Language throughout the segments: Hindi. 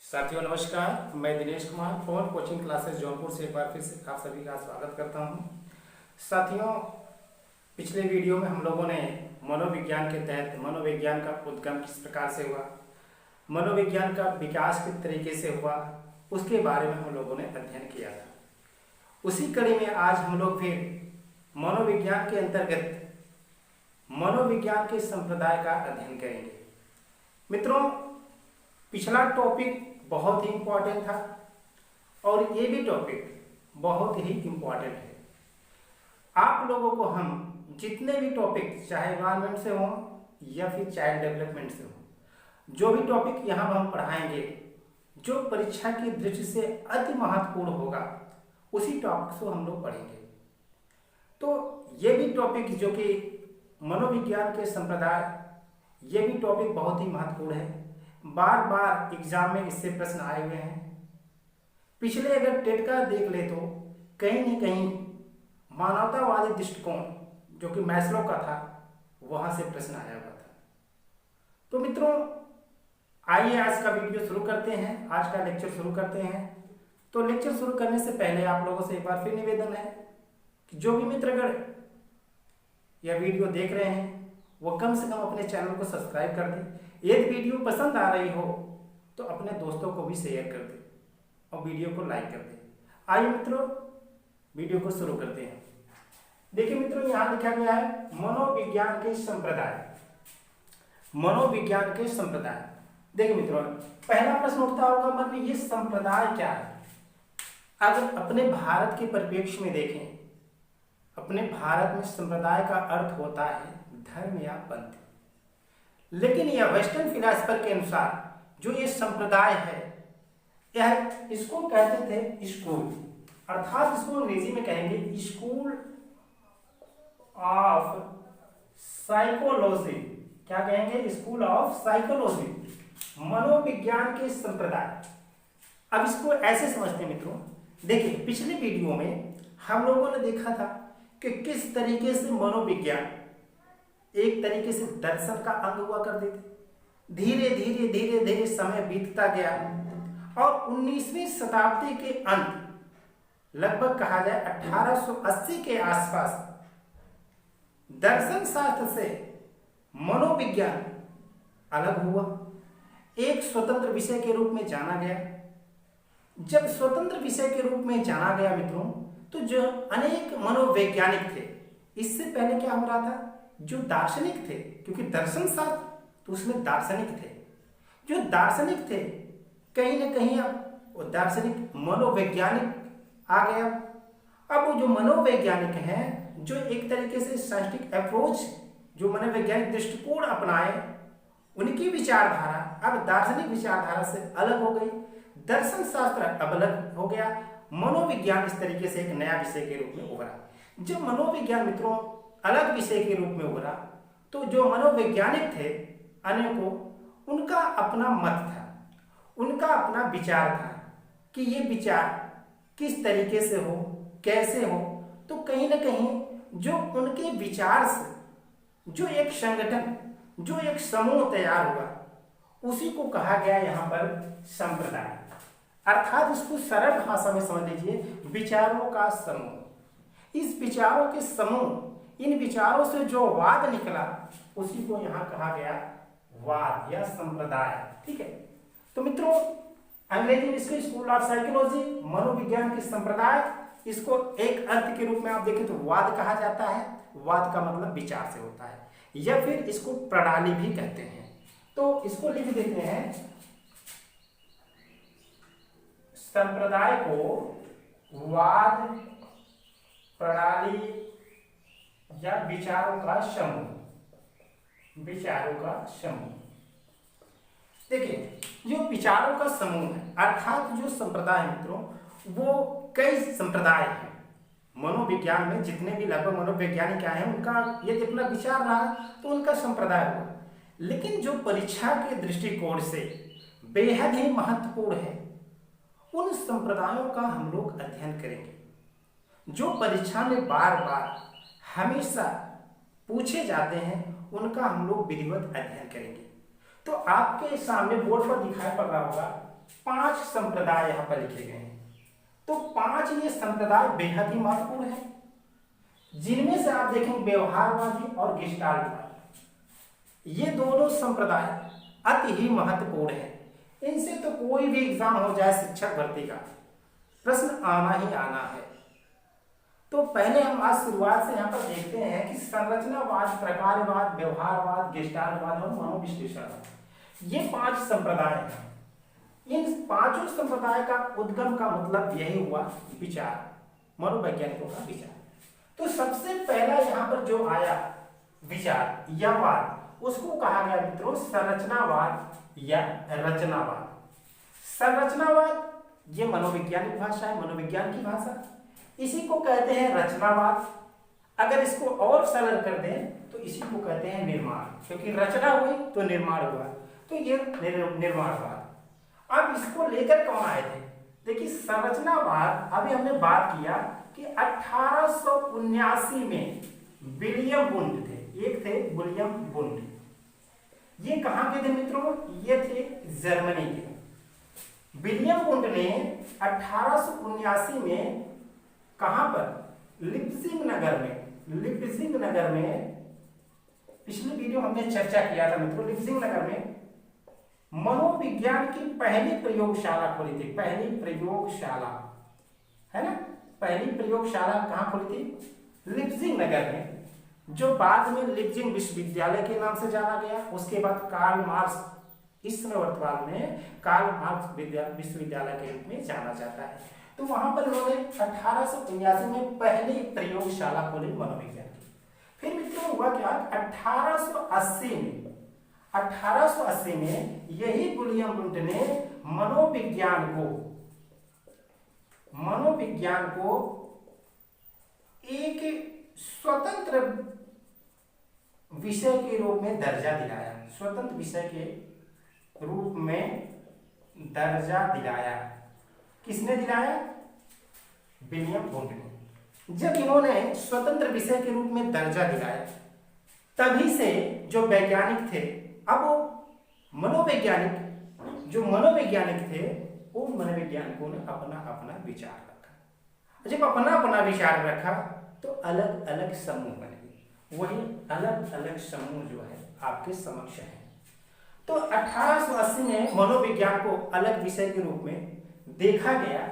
साथियों नमस्कार, मैं Dinesh Kumar phone coaching classes Jaunpur से एक बार फिर से आप सभी का स्वागत करता हूं। साथियों, पिछले वीडियो में हम लोगों ने मनोविज्ञान के तहत मनोविज्ञान का उद्गम किस प्रकार से हुआ, मनोविज्ञान का विकास किस तरीके से हुआ, उसके बारे में हम लोगों ने अध्ययन किया था। उसी कड़ी में आज हम लोग फिर मनोविज्ञान के अंतर्गत मनोविज्ञान के संप्रदाय का अध्ययन करेंगे। मित्रों, पिछला टॉपिक बहुत ही इंपॉर्टेंट था और ये भी टॉपिक बहुत ही इंपॉर्टेंट है। आप लोगों को हम जितने भी टॉपिक, चाहे एनवायरनमेंट से हो या फिर चाइल्ड डेवलपमेंट से हो, जो भी टॉपिक यहाँ हम पढ़ाएंगे, जो परीक्षा की दृष्टि से अति महत्वपूर्ण होगा, उसी टॉपिक को हम लोग पढ़ेंगे। तो ये भी टॉपिक जो कि मनोविज्ञान के संप्रदाय, ये भी टॉपिक बहुत ही महत्वपूर्ण है। बार बार एग्जाम में इससे प्रश्न आए हुए हैं। पिछले अगर टेट का देख ले तो कहीं न कहीं मानवतावादी दृष्टिकोण जो कि मैस्लो का था, वहां से प्रश्न आया हुआ था। तो मित्रों, आइए आज का वीडियो शुरू करते हैं, आज का लेक्चर शुरू करते हैं। तो लेक्चर शुरू करने से पहले आप लोगों से एक बार फिर निवेदन है कि जो भी मित्रगण यह वीडियो देख रहे हैं वो कम से कम अपने चैनल को सब्सक्राइब कर दें। यदि वीडियो पसंद आ रही हो तो अपने दोस्तों को भी शेयर कर दें और वीडियो को लाइक कर दें। आइए मित्रों, वीडियो को शुरू करते हैं। देखिए मित्रों, यहां लिखा गया है मनोविज्ञान के संप्रदाय। मनोविज्ञान के संप्रदाय। देखिए मित्रों, पहला प्रश्न उठता होगा मन में, ये संप्रदाय क्या है? अगर अपने भारत के परिप्रेक्ष्य में देखें, अपने भारत में संप्रदाय का अर्थ होता है धर्म या पंथ। लेकिन यह वेस्टर्न फिलॉसफर के अनुसार जो ये संप्रदाय है, यह इसको कहते थे स्कूल, अर्थात इसको अंग्रेजी में कहेंगे स्कूल ऑफ साइकोलॉजी। क्या कहेंगे? स्कूल ऑफ साइकोलॉजी, मनोविज्ञान के संप्रदाय। अब इसको ऐसे समझते हैं मित्रों। देखिए, पिछले वीडियो में हम लोगों ने देखा था कि किस तरीके से मनोविज्ञान एक तरीके से दर्शन का अंग हुआ करते थे। धीरे धीरे धीरे धीरे समय बीतता गया और 19वीं शताब्दी के अंत, लगभग कहा जाए 1880 के आसपास, दर्शन शास्त्र से मनोविज्ञान अलग हुआ, एक स्वतंत्र विषय के रूप में जाना गया। जब स्वतंत्र विषय के रूप में जाना गया मित्रों, तो जो अनेक मनोवैज्ञानिक थे, इससे पहले क्या हो रहा था, जो दार्शनिक थे, क्योंकि दर्शन शास्त्र तो उसमें दार्शनिक थे, जो दार्शनिक थे कहीं ना कहीं अब वो दार्शनिक मनोवैज्ञानिक आ गया। अब वो जो मनोवैज्ञानिक हैं, जो एक तरीके से साइंटिफिक अप्रोच, जो मनोवैज्ञानिक दृष्टिकोण अपनाए, उनकी विचारधारा अब दार्शनिक विचारधारा से अलग हो गई। दर्शन शास्त्र अब अलग हो गया, मनोविज्ञान इस तरीके से एक नया विषय के रूप में उभरा। जब मनोविज्ञान मित्रों अलग विषय के रूप में उभरा, तो जो मनोवैज्ञानिक थे अनेकों, उनका अपना मत था, उनका अपना विचार था कि ये विचार किस तरीके से हो, कैसे हो। तो कहीं ना कहीं जो उनके विचार से जो एक संगठन, जो एक समूह तैयार हुआ, उसी को कहा गया यहाँ पर संप्रदाय। अर्थात इसको सरल भाषा में समझ लीजिए, विचारों का समूह। इस विचारों के समूह, इन विचारों से जो वाद निकला, उसी को यहां कहा गया वाद या संप्रदाय। ठीक है। तो मित्रों, अंग्रेजी में इसको स्कूल ऑफ साइकोलॉजी, मनोविज्ञान के संप्रदाय, इसको एक अर्थ के रूप में आप देखें तो वाद कहा जाता है। वाद का मतलब विचार से होता है, या फिर इसको प्रणाली भी कहते हैं। तो इसको लिख देते हैं, संप्रदाय को वाद, प्रणाली या विचारों का समूह। विचारों का समूह। देखिए, जो विचारों का समूह है, अर्थात जो संप्रदाय है मित्रों, वो कई संप्रदाय हैं। मनोविज्ञान में जितने भी लगभग मनोवैज्ञानिक आए हैं, उनका यदि अपना विचार रहा तो उनका संप्रदाय हुआ। लेकिन जो परीक्षा के दृष्टिकोण से बेहद ही महत्वपूर्ण है, उन संप्रदायों का हम लोग अध्ययन करेंगे, जो परीक्षा में बार बार हमेशा पूछे जाते हैं, उनका हम लोग विधिवत अध्ययन करेंगे। तो आपके सामने बोर्ड पर दिखाई पड़ रहा होगा 5 संप्रदाय यहाँ पर लिखे गए हैं। तो 5 ये संप्रदाय बेहद ही महत्वपूर्ण है, जिनमें से आप देखेंगे व्यवहारवादी और गेस्टाल्टवादी, ये दोनों संप्रदाय अति ही महत्वपूर्ण है। इनसे तो कोई भी एग्जाम हो जाए शिक्षक भर्ती का, प्रश्न आना ही आना है। तो पहले हम आज शुरुआत से यहाँ पर देखते हैं कि संरचनावाद, प्रकारवाद, व्यवहारवाद, गेस्टाल्टवाद और मनोविश्लेषणवाद, ये 5 संप्रदाय हैं। इन 5 संप्रदाय का उद्गम का मतलब यही हुआ विचार, मनोवैज्ञानिकों का विचार। तो सबसे पहला यहाँ पर जो आया विचार या वाद, उसको कहा गया मित्रों संरचनावाद या रचनावाद। संरचनावाद ये मनोवैज्ञानिक भाषा है, मनोविज्ञान की भाषा, इसी को कहते हैं रचनावाद। अगर इसको और सरल कर दें तो इसी को कहते हैं निर्माण, क्योंकि रचना हुई तो निर्माण हुआ, तो ये निर्माणवाद। अब इसको लेकर कौन आए थे? देखिए संरचनावाद, अभी हमने बात किया कि 1879 में विलियम वुंड थे, एक थे विलियम वुंड। ये कहाँ के थे मित्रों? ये थे जर्मनी के। विलियम वुंड ने 1879 में कहां पर? लिप्जिंग नगर में, पिछले वीडियो हमने चर्चा किया था मित्रों, लिप्जिंग नगर में मनोविज्ञान की पहली प्रयोगशाला खोली थी। पहली प्रयोगशाला है ना, पहली प्रयोगशाला कहां खोली थी? लिप्जिंग नगर में, जो बाद में लिप्जिंग विश्वविद्यालय के नाम से जाना गया। उसके बाद कार्ल मार्क्स, इस समय वर्तमान में कार्ल मार्क्स विश्वविद्यालय के रूप में जाना जाता है। तो वहां पर उन्होंने 1879 में पहली प्रयोगशाला खोली मनोविज्ञान की। फिर मित्रों हुआ क्या? 1880 में यही विलियम वुंड ने मनोविज्ञान को एक स्वतंत्र विषय के रूप में दर्जा दिलाया। स्वतंत्र विषय के रूप में दर्जा दिलाया। किसने दिलाया? विलियम वुंड ने। जब इन्होंने स्वतंत्र विषय के रूप में दर्जा दिलाया, तभी से जो वैज्ञानिक थे, अब वो मनोवैज्ञानिक थे, वो मनोवैज्ञानिकों ने अपना अपना विचार रखा। जब अपना विचार रखा तो अलग अलग समूह बने। वही अलग अलग समूह जो है आपके समक्ष है। तो 1880 में मनोविज्ञान को अलग विषय के रूप में देखा गया।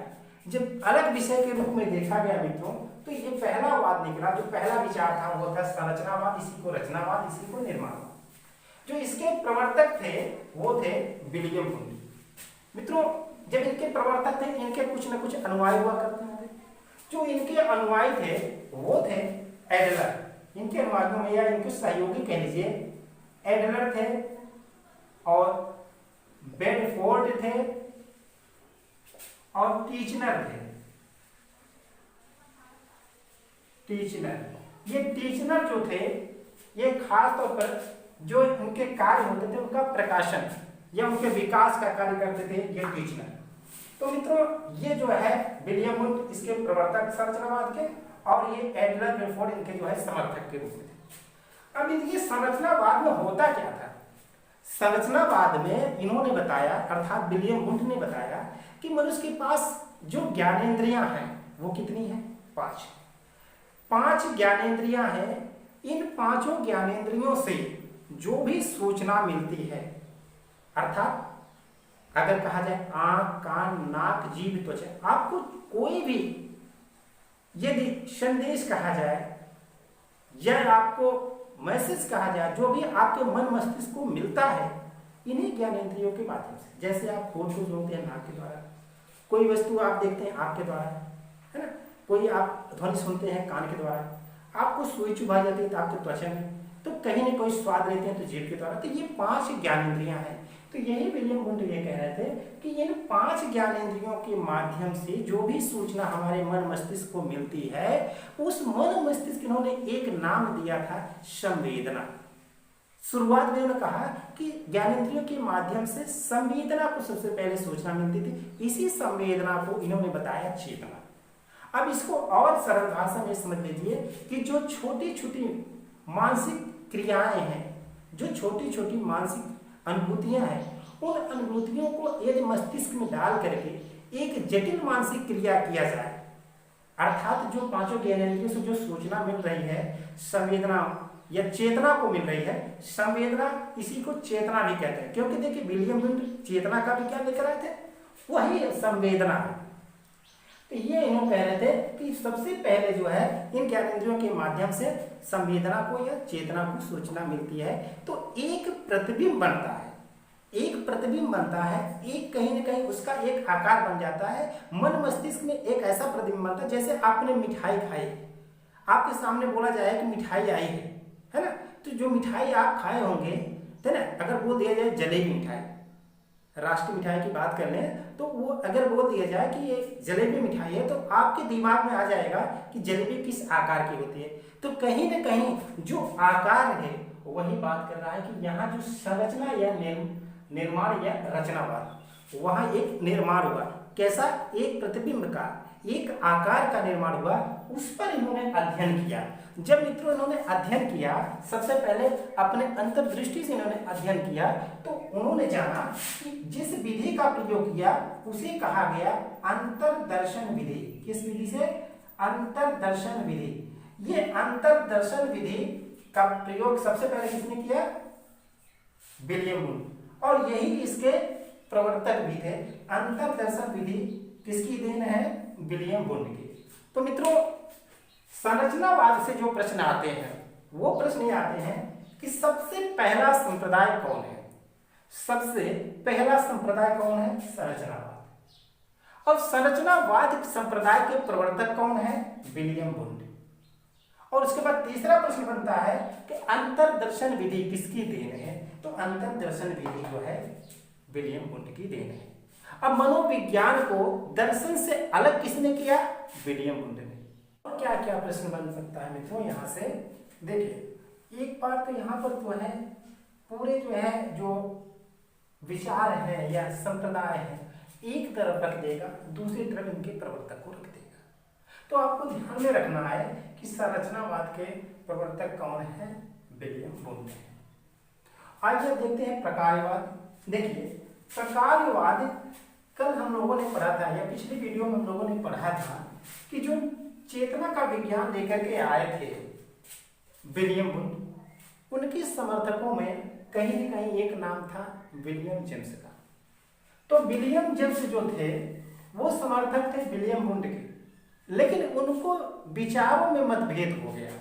जब अलग विषय के रूप में देखा गया मित्रों, तो ये पहला वाद निकला। जो पहला विचार था वो था संरचनावाद, इसी को रचनावाद, इसी को निर्माणवाद। जो इसके प्रवर्तक थे वो थे विलियम वुंड। मित्रों जब इनके प्रवर्तक थे, इनके कुछ न कुछ अनुयायी हुआ करते हैं। जो इनके अनुयायी थे वो थे एडलर। इनके अनुयायियों में या इनके सहयोगी कह लीजिए, एडलर थे और बेडफोर्ड थे और टीचनर थे। ये टीचनर जो थे, ये खास तौर पर जो उनके कार्य होते थे, उनका प्रकाशन या उनके विकास का कार्य करते थे ये टीचनर। तो मित्रों ये जो है विलियम वुंड इसके प्रवर्तक संरचनावाद के, और ये एडलर बेडफोर्ड इनके जो है समर्थक के रूप में थे। अब ये संरचनावाद में होता क्या था? संरचनावाद में इन्होंने बताया, अर्थात विलियम वुंड ने बताया कि मनुष्य के पास जो ज्ञानेंद्रियां हैं वो कितनी है? 5 ज्ञानेंद्रियां हैं। इन 5 ज्ञानेंद्रियों से जो भी सूचना मिलती है, अर्थात अगर कहा जाए आंख, कान, नाक, जीभ, त्वचा, आपको कोई भी यदि संदेश कहा जाए या आपको मैसेज कहा जाए, जो भी आपके मन मस्तिष्क को मिलता है इन्हीं ज्ञानेंद्रियों के माध्यम से। जैसे आप फोन को सुनते हैं नाक के द्वारा, कोई वस्तु आप देखते हैं आंख के द्वारा, है ना, कोई आप ध्वनि सुनते हैं कान के द्वारा, आपको सुई चुभा जाती है तो आपके त्वचा में, तो कहीं ना कोई स्वाद लेते हैं तो जीभ के द्वारा। तो ये 5 ज्ञानेंद्रियां हैं। तो यही विलियम वुंड ये कह रहे थे कि इन 5 ज्ञानेंद्रियों के माध्यम से जो भी सूचना हमारे मन मस्तिष्क को मिलती है, उस मन मस्तिष्क इन्होंने एक नाम दिया था संवेदना। शुरुआत में उन्होंने कहा कि ज्ञानेंद्रियों के माध्यम से संवेदना को सबसे पहले सूचना मिलती थी। इसी संवेदना को इन्होंने बताया चेतना। अब इसको और सरल भाषा में समझ लीजिए कि जो छोटी छोटी मानसिक क्रियाएं हैं, जो छोटी छोटी मानसिक अनुभूतियां हैं, उन अनुभूतियों को यदि मस्तिष्क में डाल करके एक जटिल मानसिक क्रिया किया जाए, अर्थात जो पांचों ज्ञानेंद्रियों से जो सूचना मिल रही है, संवेदना या चेतना को मिल रही है, संवेदना, इसी को चेतना भी कहते हैं, क्योंकि देखिए विलियम वुंड चेतना का भी क्या लेकर आए थे, वही संवेदना है। तो ये इन्होंने कह रहे थे कि सबसे पहले जो है इन ज्ञानेंद्रियों के माध्यम से संवेदना को या चेतना को सूचना मिलती है, तो एक प्रतिबिंब बनता है, एक प्रतिबिंब बनता है, एक कहीं ना कहीं उसका एक आकार बन जाता है। मन मस्तिष्क में एक ऐसा प्रतिबिंब बनता है, जैसे आपने मिठाई खाई, आपके सामने बोला जाए कि मिठाई आई है ना, तो जो मिठाई आप खाए होंगे, है ना, अगर बोल दिया जाए जलेबी मिठाई, राष्ट्रीय मिठाई की बात कर लें, तो वो अगर बोल दिया जाए कि ये जलेबी मिठाई है, तो आपके दिमाग में आ जाएगा कि जलेबी किस आकार की होती है। तो कहीं ना कहीं जो आकार है वही बात कर रहा है कि यहाँ जो संरचना या निर्माण या रचनावाद, वहाँ एक निर्माण हुआ, कैसा, एक प्रतिबिंब का, एक आकार का निर्माण हुआ, उस पर इन्होंने अध्ययन किया। जब मित्रों इन्होंने अध्ययन किया, सबसे पहले अपने अंतर्दृष्टि से इन्होंने अध्ययन किया, तो उन्होंने जाना कि जिस विधि का प्रयोग किया उसे कहा गया अंतर्दर्शन विधि। किस विधि से? अंतर्दर्शन विधि। ये अंतर्दर्शन विधि का प्रयोग सबसे पहले किसने किया? विलियम वुंड, और यही इसके प्रवर्तक भी थे। अंतर्दर्शन विधि किसकी देन है? विलियम वुंड की। तो मित्रों, संरचनावाद से जो प्रश्न आते हैं वो प्रश्न ये आते हैं कि सबसे पहला संप्रदाय कौन है? सबसे पहला संप्रदाय कौन है? संरचनावाद। और संरचनावाद संप्रदाय के प्रवर्तक कौन है? William wound. और उसके बाद तीसरा प्रश्न बनता है कि अंतर्दर्शन विधि किसकी देन है? तो अंतर्दर्शन विधि जो है विलियम वुंड की देन है। अब मनोविज्ञान को दर्शन से अलग किसने किया? विलियम वुंड ने। और क्या क्या प्रश्न बन सकता है मित्रों यहाँ से? देखिए, एक बार तो यहाँ पर जो है पूरे जो है जो विचार है या संप्रदाय है एक तरफ रख देगा, दूसरी तरफ इनके प्रवर्तक को रख देगा। तो आपको ध्यान में रखना है कि संरचनावाद के प्रवर्तक कौन है? विलियम वुंड है। आइए देखते हैं प्रकारवाद। देखिए, प्रकारवाद कल हम लोगों ने पढ़ा था, या पिछली वीडियो में हम लोगों ने पढ़ा था कि जो चेतना का विज्ञान लेकर के आए थे विलियम वुंड, उनके समर्थकों में कहीं न कहीं एक नाम था विलियम जेम्स का। तो विलियम जेम्स जो थे वो समर्थक थे विलियम वुंड के, लेकिन उनको विचारों में मतभेद हो गया।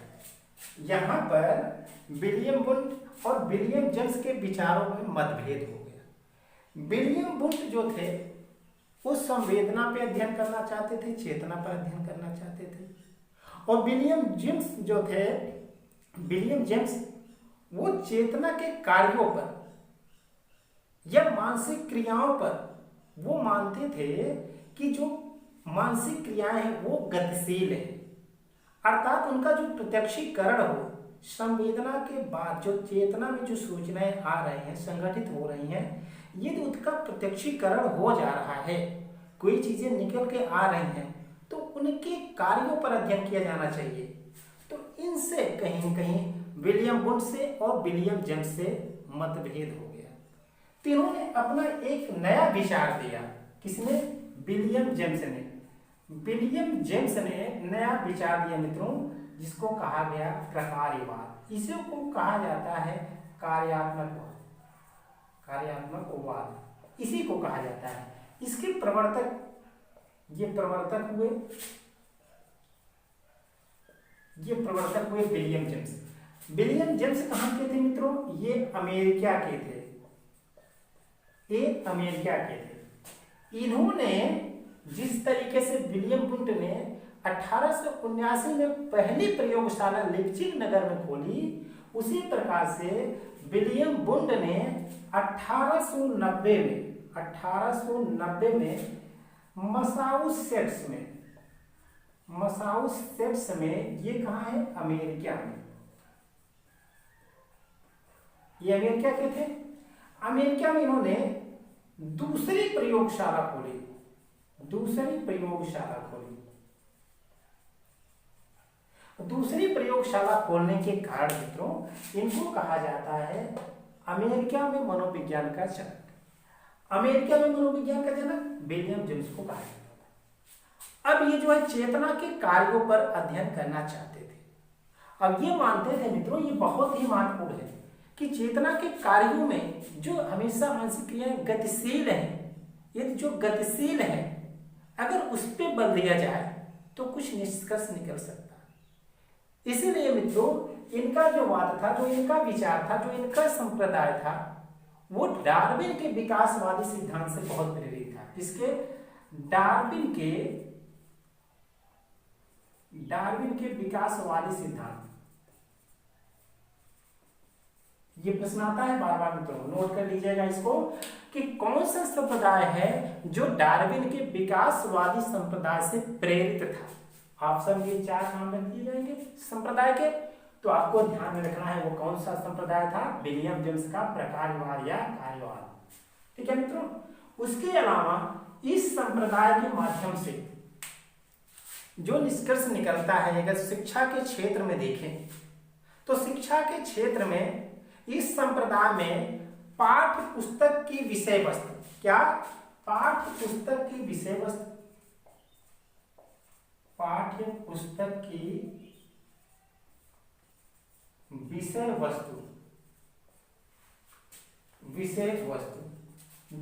यहाँ पर विलियम वुंड और विलियम जेम्स के विचारों में मतभेद हो गया। विलियम वुंड जो थे वो संवेदना पे अध्ययन करना चाहते थे, चेतना पर अध्ययन करना चाहते थे। और विलियम जेम्स जो थे, विलियम जेम्स वो चेतना के कार्यों पर या मानसिक क्रियाओं पर वो मानते थे कि जो मानसिक क्रियाएं हैं वो गतिशील है, अर्थात उनका जो प्रत्यक्षीकरण हो, संवेदना के बाद जो चेतना में जो सूचनाएं आ रही हैं, संगठित हो रही हैं, यदि उसका प्रत्यक्षीकरण हो जा रहा है, कोई चीजें निकल के आ रही हैं, तो उनके कार्यों पर अध्ययन किया जाना चाहिए। तो इनसे कहीं न कहीं विलियम वुंड से और विलियम जेम्स से मतभेद हो गया। तो इन्होंने अपना एक नया विचार दिया। किसने? विलियम जेम्स ने। विलियम जेम्स ने नया विचार दिया मित्रों, जिसको कहा गया प्रकारवाद। इसी को कहा जाता है कार्यात्मकवाद। कार्यात्मकवाद इसी को कहा जाता है। इसके प्रवर्तक हुए विलियम जेम्स। विलियम जेम्स कहाँ के थे मित्रों? ये अमेरिका के थे। इन्होंने जिस तरीके से विलियम वुंड ने 1879 में पहली प्रयोगशाला लिप्जिग नगर में खोली, उसी प्रकार से विलियम वुंड ने 1890 में मसाचुसेट्स में, ये कहाँ है? अमेरिका में। ये अमेरिका के थे। अमेरिका में इन्होंने दूसरी प्रयोगशाला खोली। दूसरी प्रयोगशाला खोलने के कारण मित्रों इनको कहा जाता है अमेरिका में मनोविज्ञान का जनक। अमेरिका में मनोविज्ञान का जनक विलियम जेम्स को कहा जाता था। अब ये जो है चेतना के कार्यों पर अध्ययन करना चाहते थे। अब ये मानते थे मित्रों, ये बहुत ही महत्वपूर्ण है कि चेतना के कार्यों में जो हमेशा मानसिक क्रियाएं गतिशील है, ये जो गतिशील है अगर उस पर बल दिया जाए तो कुछ निष्कर्ष निकल सकता है। इसीलिए मित्रों इनका जो वाद था, जो इनका विचार था, जो इनका संप्रदाय था, वो डार्विन के विकासवादी सिद्धांत से बहुत प्रेरित था। इसके डार्विन के विकासवादी सिद्धांत, ये प्रश्न आता है बार बार मित्रों, नोट कर लीजिएगा इसको कि कौन सा संप्रदाय है जो डार्विन के विकासवादी संप्रदाय से प्रेरित था। ऑप्शन के 4 नाम रख दिए जाएंगे संप्रदाय के, तो आपको ध्यान में रखना है वो कौन सा संप्रदाय था। विलियम जेम्स का प्रकारवाद या कार्यवाद, ठीक है मित्रों। उसके अलावा इस संप्रदाय के माध्यम से जो निष्कर्ष निकलता है, अगर शिक्षा के क्षेत्र में देखें तो शिक्षा के क्षेत्र में इस संप्रदाय में पाठ्य पुस्तक की विषय वस्तु, क्या पाठ्य पुस्तक की विषय वस्तु, पाठ्य पुस्तक की विषय वस्तु।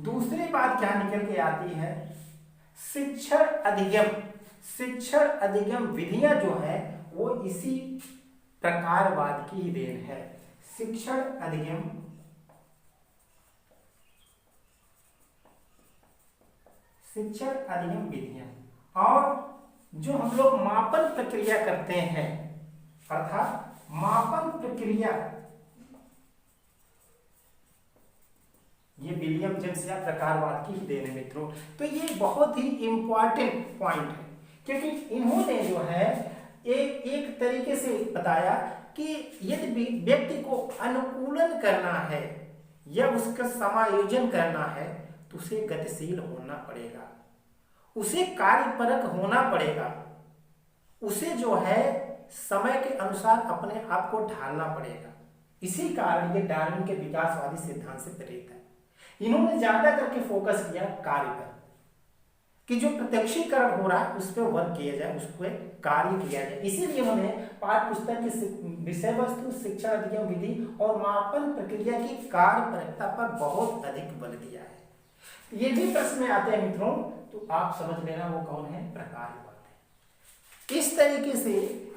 दूसरी बात क्या निकल के आती है, शिक्षण अधिगम विधियां जो है वो इसी प्रकारवाद की देन है। शिक्षण अधिगम विधियां, और जो हम लोग मापन प्रक्रिया करते हैं, अर्थात मापन प्रक्रिया, ये विलियम जेम्स या प्रकारवाद की ही देन है मित्रों। तो ये बहुत ही इंपॉर्टेंट पॉइंट है, क्योंकि इन्होंने जो है एक तरीके से बताया कि यदि व्यक्ति को अनुकूलन करना है या उसका समायोजन करना है तो उसे गतिशील होना पड़ेगा, उसे कार्यपरक होना पड़ेगा, उसे जो है समय के अनुसार अपने आप को ढालना पड़ेगा। इसी कारण ये डार्विन के विकासवादी सिद्धांत से प्रेरित है। इन्होंने ज्यादा करके फोकस किया कार्य पर, कि जो प्रत्यक्षीकरण हो रहा है उस पर वर्क किया जाए, उस पर कार्य किया जाए। इसीलिए उन्होंने पाठ्य पुस्तक की विषय वस्तु, शिक्षा अधिगम विधि और मापन प्रक्रिया की कार्यपरकता पर बहुत अधिक बल दिया है। ये भी प्रश्न में आते हैं मित्रों, तो आप समझ लेना वो कौन है, प्रकारवाद है। इस तरीके से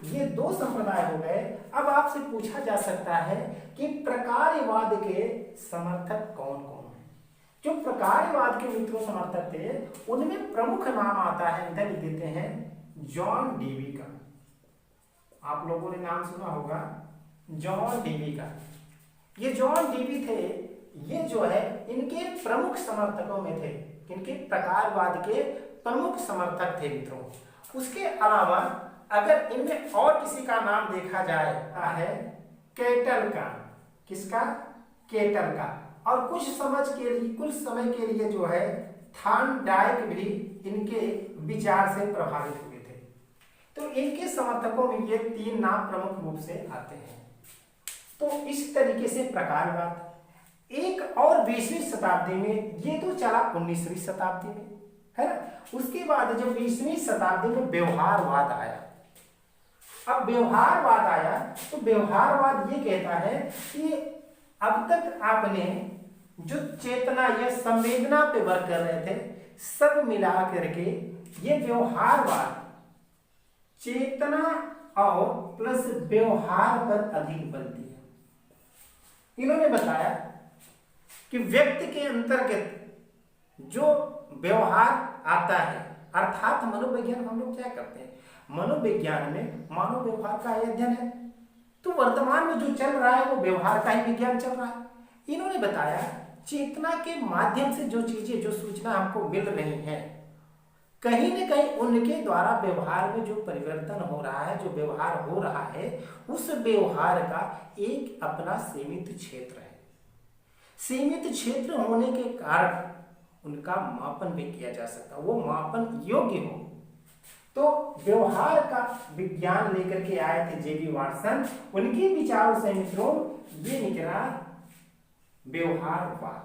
ये 2 संप्रदाय हो गए। अब आपसे पूछा जा सकता है कि प्रकारवाद के समर्थक कौन कौन है। जो प्रकारवाद के मित्रों समर्थक थे उनमें प्रमुख नाम आता है, इधर लिख देते हैं, जॉन डीवी का। आप लोगों ने नाम सुना होगा जॉन डीवी का। ये जॉन डीवी थे, ये जो है इनके प्रमुख समर्थकों में थे, इनके प्रकारवाद के प्रमुख समर्थक थे मित्रों। उसके अलावा अगर इनमें और किसी का नाम देखा जाए है केटल का, किसका, केटल का, और कुछ समय के लिए जो है थॉर्नडाइक भी इनके विचार से प्रभावित हुए थे। तो इनके समर्थकों में ये 3 नाम प्रमुख रूप से आते हैं। तो इस तरीके से प्रकारवाद एक और 20वीं शताब्दी में, ये तो चला 19वीं शताब्दी में, है ना। उसके बाद जब 20वीं शताब्दी में व्यवहारवाद आया, अब व्यवहारवाद आया तो व्यवहारवाद ये कहता है कि अब तक आपने जो चेतना या संवेदना पे वर्क कर रहे थे सब मिला करके ये व्यवहारवाद चेतना और प्लस व्यवहार पर अधिक बल दिया। इन्होंने बताया कि व्यक्ति के अंतर्गत जो व्यवहार आता है, अर्थात मनोविज्ञान हम लोग क्या करते हैं, मनोविज्ञान में मानव व्यवहार का अध्ययन है। तो वर्तमान में जो चल रहा है वो व्यवहार का ही विज्ञान चल रहा है। इन्होंने बताया चेतना के माध्यम से जो चीजें, जो सूचना हमको मिल रही है, कहीं न कहीं उनके द्वारा व्यवहार में जो परिवर्तन हो रहा है, जो व्यवहार हो रहा है, उस व्यवहार का एक अपना सीमित क्षेत्र है। सीमित क्षेत्र होने के कारण उनका मापन भी किया जा सकता, वो मापन योग्य हो। तो व्यवहार का विज्ञान लेकर के आए थे जेबी वाटसन। उनके विचारों से मित्रों ये निकला व्यवहारवाद।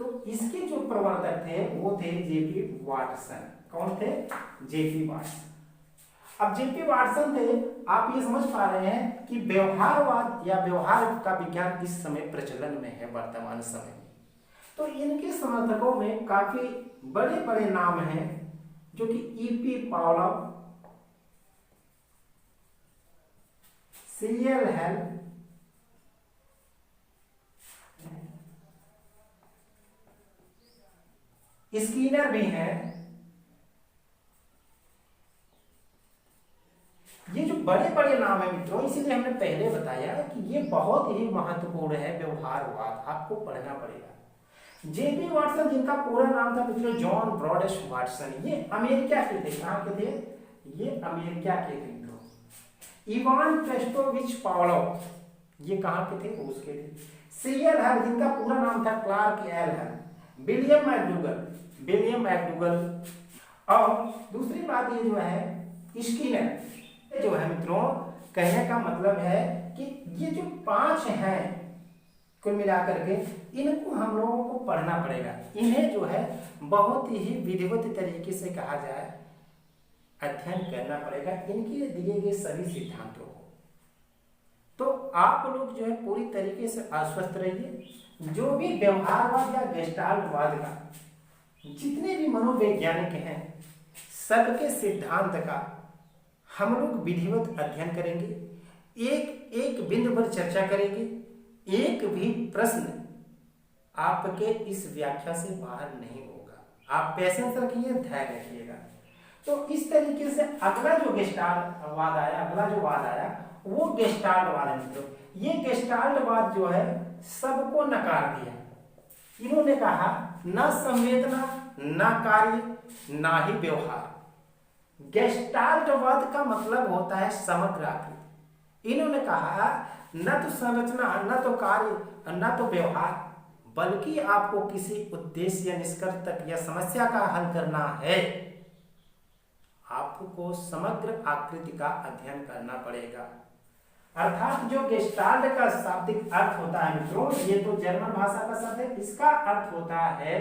तो इसके जो प्रवर्तक थे वो थे जेपी वाटसन। कौन थे? JP Watson. अब जेपी वाटसन थे, आप ये समझ पा रहे हैं कि व्यवहारवाद या व्यवहार का विज्ञान इस समय प्रचलन में है वर्तमान समय में। तो इनके समर्थकों में काफी बड़े बड़े नाम हैं, जो कि E P Pavlov, C L Hull, Skinner भी हैं। ये जो बड़े बड़े नाम है मित्रों, इसीलिए हमने पहले बताया कि ये बहुत ही महत्वपूर्ण है, व्यवहारवाद आपको पढ़ना पड़ेगा। जेपी वाटसन, जिनका पूरा नाम था मित्रों जॉन ब्रॉडेस वाटसन, ये अमेरिका के थे। कहाँ के थे? ये अमेरिका के थे मित्रों। इवान प्रेस्टोविच पावलोव, ये कहाँ के थे? रूस के थे। सीएल हेल, जिनका पूरा नाम था Clark L Hull. William McDougall. और दूसरी बात ये जो है स्कीनर, जो है मित्रों, कहने का मतलब है कि ये जो 5 हैं कुल मिलाकर के, इनको हम लोगों को पढ़ना पड़ेगा। इन्हें जो है बहुत ही विधिवत तरीके से कहा जाए अध्ययन करना पड़ेगा, इनके दिए गए सभी सिद्धांतों को। तो आप लोग जो है पूरी तरीके से आश्वस्त रहिए। जो भी व्यवहारवाद या गेस्टाल्टवाद का जितने भी मनोवैज्ञानिक हैं, सबके सिद्धांत का हम लोग विधिवत अध्ययन करेंगे, एक एक बिंदु पर चर्चा करेंगे। एक भी प्रश्न आपके इस व्याख्या से बाहर नहीं होगा। आप पेशेंस रखिए, धैर्य रखिएगा। तो इस तरीके से अगला जो गेस्टाल्टवाद आया, अगला जो वाद आया वो गेस्टाल्टवाद है मित्रों। ये गेस्टाल्टवाद जो है सबको नकार दिया। इन्होंने कहा न संवेदना, न कार्य, ना ही व्यवहार। गेस्टाल्टवाद का मतलब होता है समग्र आकृति। इन्होंने कहा न तो संरचना, न तो कार्य, न तो व्यवहार, बल्कि आपको किसी उद्देश्य या निष्कर्ष तक या समस्या का हल करना है, आपको समग्र आकृति का अध्ययन करना पड़ेगा। अर्थात जो गेस्टाल्ट का शाब्दिक अर्थ होता है मित्रों, ये तो जर्मन भाषा का शब्द है, इसका अर्थ होता है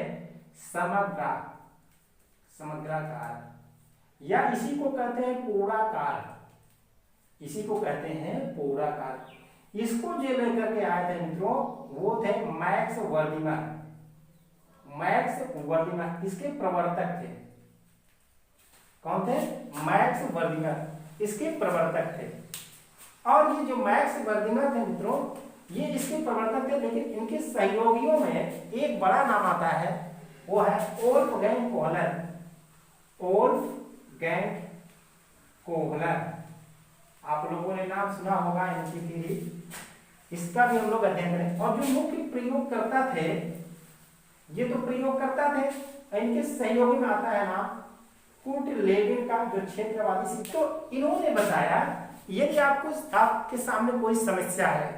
समग्राकार, या इसी को कहते हैं पूराकार। इसी को कहते हैं पूराकार। इसको जो लेकर के आए थे मित्रों वो थे मैक्स वर्दिमर। इसके प्रवर्तक थे। कौन थे? मैक्स वर्दिमर इसके प्रवर्तक थे। और ये जो मैक्स वर्दिमर थे मित्रों, ये इसके प्रवर्तक थे, लेकिन इनके सहयोगियों में एक बड़ा नाम आता है, वो है वोल्फगैंग कोहलर। आप लोगों ने नाम सुना होगा इनकी थ्योरी, इसका भी हम लोग अध्ययन करें। और जो मुख्य प्रयोगकर्ता थे, ये तो प्रयोगकर्ता थे, इनके सहयोगी में आता है नाम कुर्ट लेविन का, जो क्षेत्रवादी। तो इन्होंने बताया यदि आपके सामने कोई समस्या है,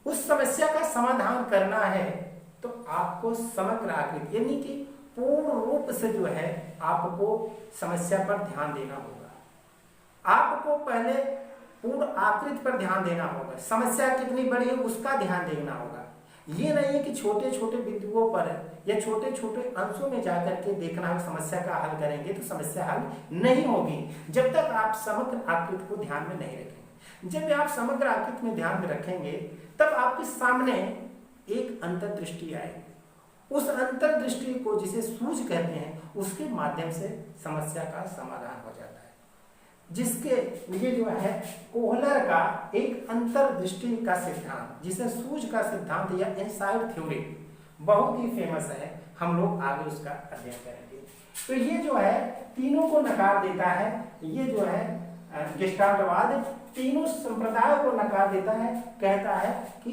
उस समस्या का समाधान करना है, तो आपको समग्र आकृति यानी कि पूर्ण रूप से जो है आपको समस्या पर ध्यान देना होगा। आपको पहले पूर्ण आकृति पर ध्यान देना होगा, समस्या कितनी बड़ी है उसका ध्यान देना होगा। ये नहीं है कि छोटे छोटे बिंदुओं पर या छोटे छोटे अंशों में जाकर के देखना है समस्या का हल करेंगे तो समस्या हल नहीं होगी, जब तक आप समग्र आकृति को ध्यान में नहीं रखेंगे। जब आप समग्र आकृति में ध्यान में रखेंगे तब आपके सामने एक अंतर्दृष्टि आएगी। उस अंतर्दृष्टि को जिसे सूझ कहते हैं, उसके माध्यम से समस्या का समाधान हो जाता है। जिसके लिए जो है कोहलर का एक अंतर्दृष्टि का सिद्धांत, जिसे सूझ का सिद्धांत या इनसाइड थ्योरी, बहुत ही फेमस है। हम लोग आगे उसका अध्ययन करेंगे। तो ये जो है तीनों को नकार देता है। ये जो है गेस्टाल्टवाद तीनों संप्रदायों को नकार देता है, कहता है कि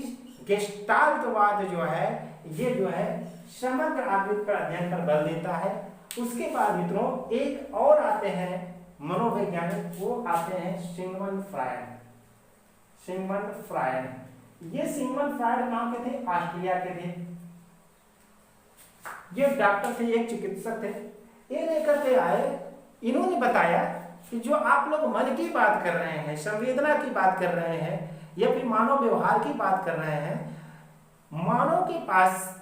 गेस्टाल्टवाद जो है ये जो है समग्र आकृति पर अध्ययन पर बल देता है। उसके बाद मित्रों एक और आते हैं मनोवैज्ञानिक, वो आते हैं सिगमंड फ्रायड। ये सिगमंड फ्रायड कहाँ के थे? ऑस्ट्रिया के थे। ये डॉक्टर थे, एक चिकित्सक थे। ये लेकर के आए, इन्होंने बताया कि जो आप लोग मन की बात कर रहे हैं, संवेदना की बात कर रहे हैं, या फिर मानव व्यवहार की बात कर रहे हैं, मानव के पास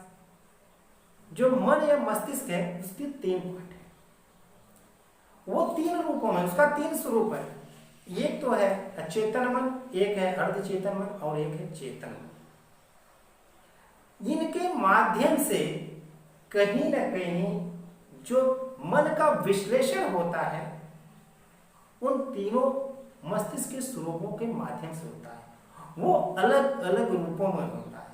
जो मन या मस्तिष्क है उसके 3 पार्ट है, वो 3 रूपों में, उसका 3 स्वरूप है। एक तो है अचेतन मन, एक है अर्धचेतन मन और एक है चेतन मन। इनके माध्यम से कहीं ना कहीं जो मन का विश्लेषण होता है उन तीनों मस्तिष्क के स्वरूपों के माध्यम से होता है, वो अलग अलग रूपों में होता है।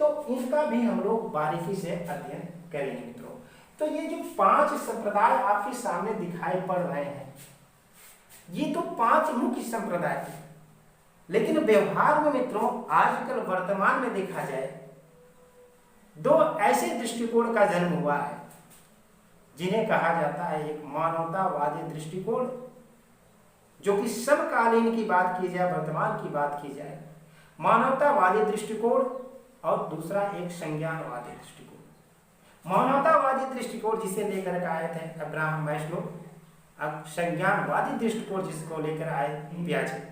तो इनका भी हम लोग बारीकी से अध्ययन करेंगे मित्रों। तो ये जो 5 संप्रदाय आपके सामने दिखाई पड़ रहे हैं, ये तो 5 मुख्य संप्रदाय थे, लेकिन व्यवहार में मित्रों आजकल वर्तमान में देखा जाए 2 ऐसे दृष्टिकोण का जन्म हुआ है जिन्हें कहा जाता है एक मानवतावादी दृष्टिकोण, जो कि समकालीन की बात की जाए, वर्तमान की बात की जाए, मानवतावादी दृष्टिकोण, और दूसरा एक संज्ञानवादी दृष्टिकोण। मानवतावादी दृष्टिकोण जिसे लेकर आए थे अब्राहम मैस्लो, अब संज्ञानवादी दृष्टिकोण जिसको लेकर आए पियाजे।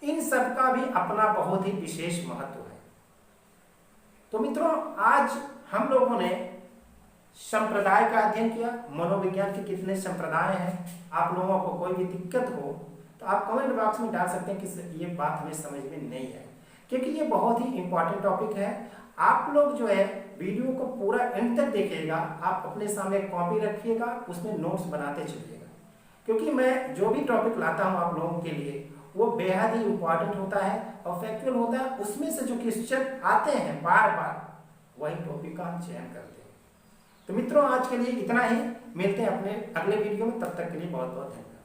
इन सब का भी अपना बहुत ही विशेष महत्व है। तो मित्रों आज हम लोगों ने संप्रदाय का अध्ययन किया, मनोविज्ञान के कितने संप्रदाय हैं। आप लोगों को कोई भी दिक्कत हो तो आप कमेंट बॉक्स में डाल सकते हैं कि ये बात हमें समझ में नहीं है, क्योंकि ये बहुत ही इंपॉर्टेंट टॉपिक है। आप लोग जो है वीडियो को पूरा एंड तक देखिएगा, आप अपने सामने कॉपी रखिएगा, उसमें नोट्स बनाते चलिएगा, क्योंकि मैं जो भी टॉपिक लाता हूँ आप लोगों के लिए वो बेहद ही इंपॉर्टेंट होता है और फैक्चुअल होता है। उसमें से जो क्वेश्चन आते हैं बार बार वही टॉपिक का हम चयन करते हैं। तो मित्रों आज के लिए इतना ही, मिलते हैं अपने अगले वीडियो में, तब तक के लिए बहुत बहुत धन्यवाद।